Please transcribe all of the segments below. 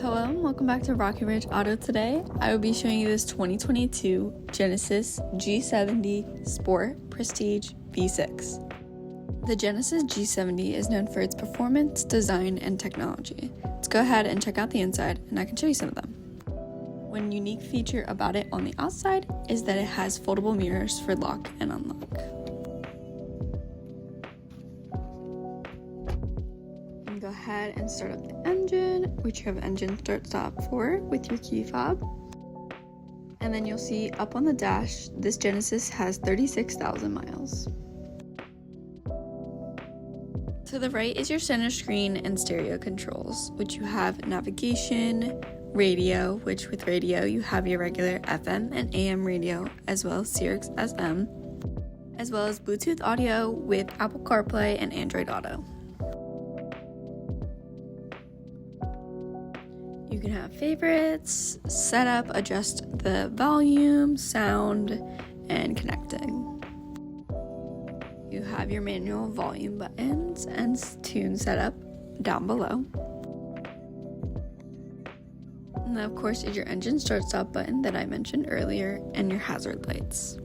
Hello and welcome back to Rocky Ridge Auto. Today I will be showing you this 2022 Genesis G70 Sport Prestige V6. The Genesis G70 is known for its performance, design, and technology. Let's go ahead and check out the inside and I can show you some of them. One unique feature about it on the outside is that it has foldable mirrors for lock and unlock. Go ahead and start up the engine, which you have engine start stop for with your key fob. And then you'll see up on the dash, this Genesis has 36,000 miles. To the right is your center screen and stereo controls, which you have navigation, radio, which with radio you have your regular FM and AM radio, as well as Sirius XM, as well as Bluetooth audio with Apple CarPlay and Android Auto. You can have favorites, setup, adjust the volume, sound, and connecting. You have your manual volume buttons and tune setup down below. And then of course is your engine start stop button that I mentioned earlier and your hazard lights.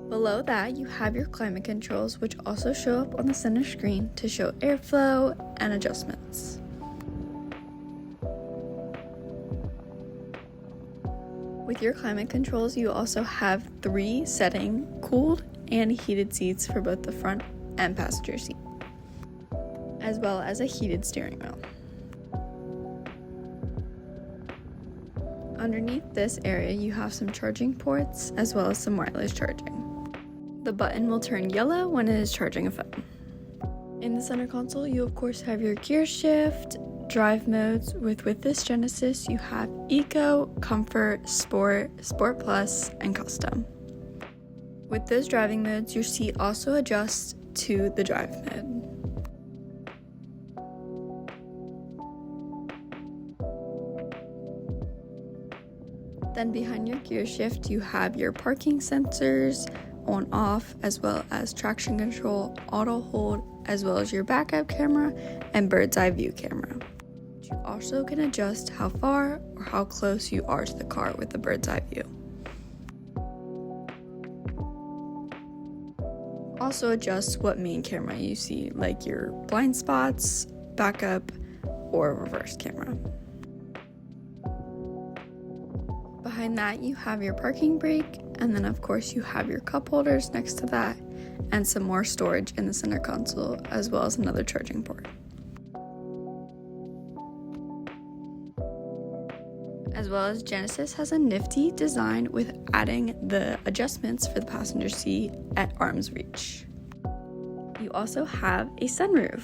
Below that you have your climate controls, which also show up on the center screen to show airflow and adjustments. With your climate controls, you also have 3 setting cooled and heated seats for both the front and passenger seat, as well as a heated steering wheel. Underneath this area, you have some charging ports as well as some wireless charging. The button will turn yellow when it is charging a phone. In the center console, you of course have your gear shift, drive modes. With this Genesis you have Eco, Comfort, Sport, Sport Plus, and Custom. With those driving modes, your seat also adjusts to the drive mode. Then behind your gear shift you have your parking sensors on off, as well as traction control, auto hold, as well as your backup camera and bird's eye view camera. You also can adjust how far or how close you are to the car with the bird's eye view. Also adjust what main camera you see, like your blind spots, backup, or reverse camera. Behind that you have your parking brake, and then of course you have your cup holders next to that and some more storage in the center console, as well as another charging port. As well as Genesis has a nifty design with adding the adjustments for the passenger seat at arm's reach. You also have a sunroof.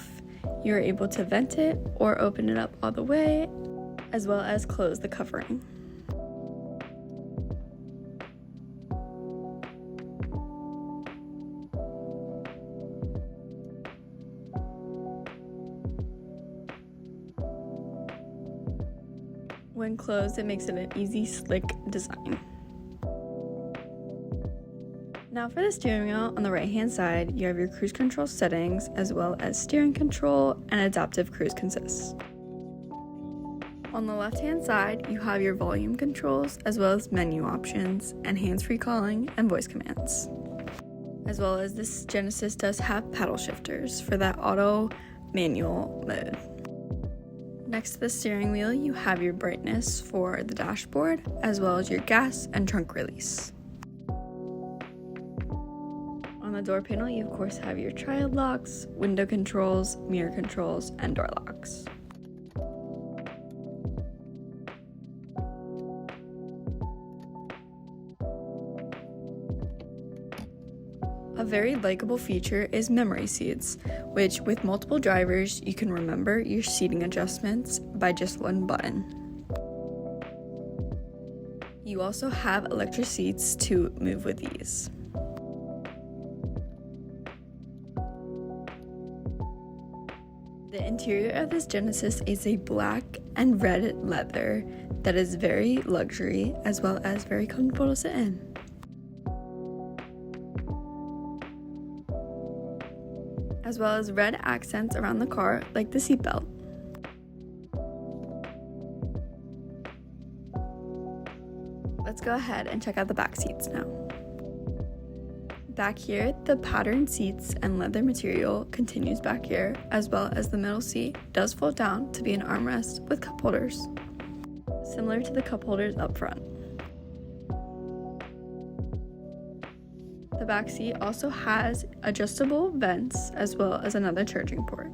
You're able to vent it or open it up all the way, as well as close the covering. When closed, it makes it an easy, slick design. Now for the steering wheel, on the right hand side, you have your cruise control settings, as well as steering control and adaptive cruise assist. On the left hand side, you have your volume controls, as well as menu options and hands-free calling and voice commands. As well as this Genesis does have paddle shifters for that auto manual mode. Next to the steering wheel, you have your brightness for the dashboard, as well as your gas and trunk release. On the door panel, you of course have your child locks, window controls, mirror controls, and door locks. A very likable feature is memory seats, which with multiple drivers, you can remember your seating adjustments by just one button. You also have electric seats to move with ease. The interior of this Genesis is a black and red leather that is very luxury, as well as very comfortable to sit in. As well as red accents around the car like the seatbelt. Let's go ahead and check out the back seats now. Back here, the patterned seats and leather material continues back here, as well as the middle seat does fold down to be an armrest with cup holders, similar to the cup holders up front. The back seat also has adjustable vents as well as another charging port.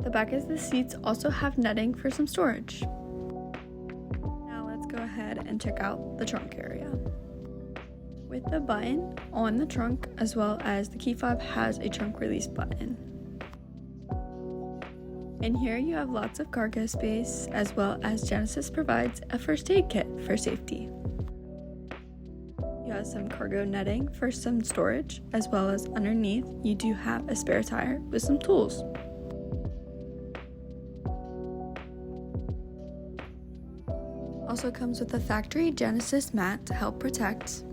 The back of the seats also have netting for some storage. Go ahead and check out the trunk area. With the button on the trunk, as well as the key fob has a trunk release button. In here you have lots of cargo space, as well as Genesis provides a first aid kit for safety. You have some cargo netting for some storage, as well as underneath you do have a spare tire with some tools. Also comes with a factory Genesis mat to help protect.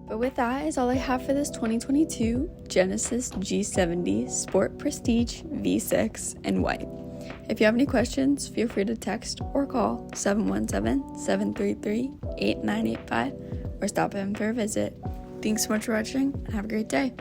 But with that is all I have for this 2022 Genesis G70 Sport Prestige V6 in white. If you have any questions, feel free to text or call 717-733-8985 or stop in for a visit. Thanks so much for watching and have a great day.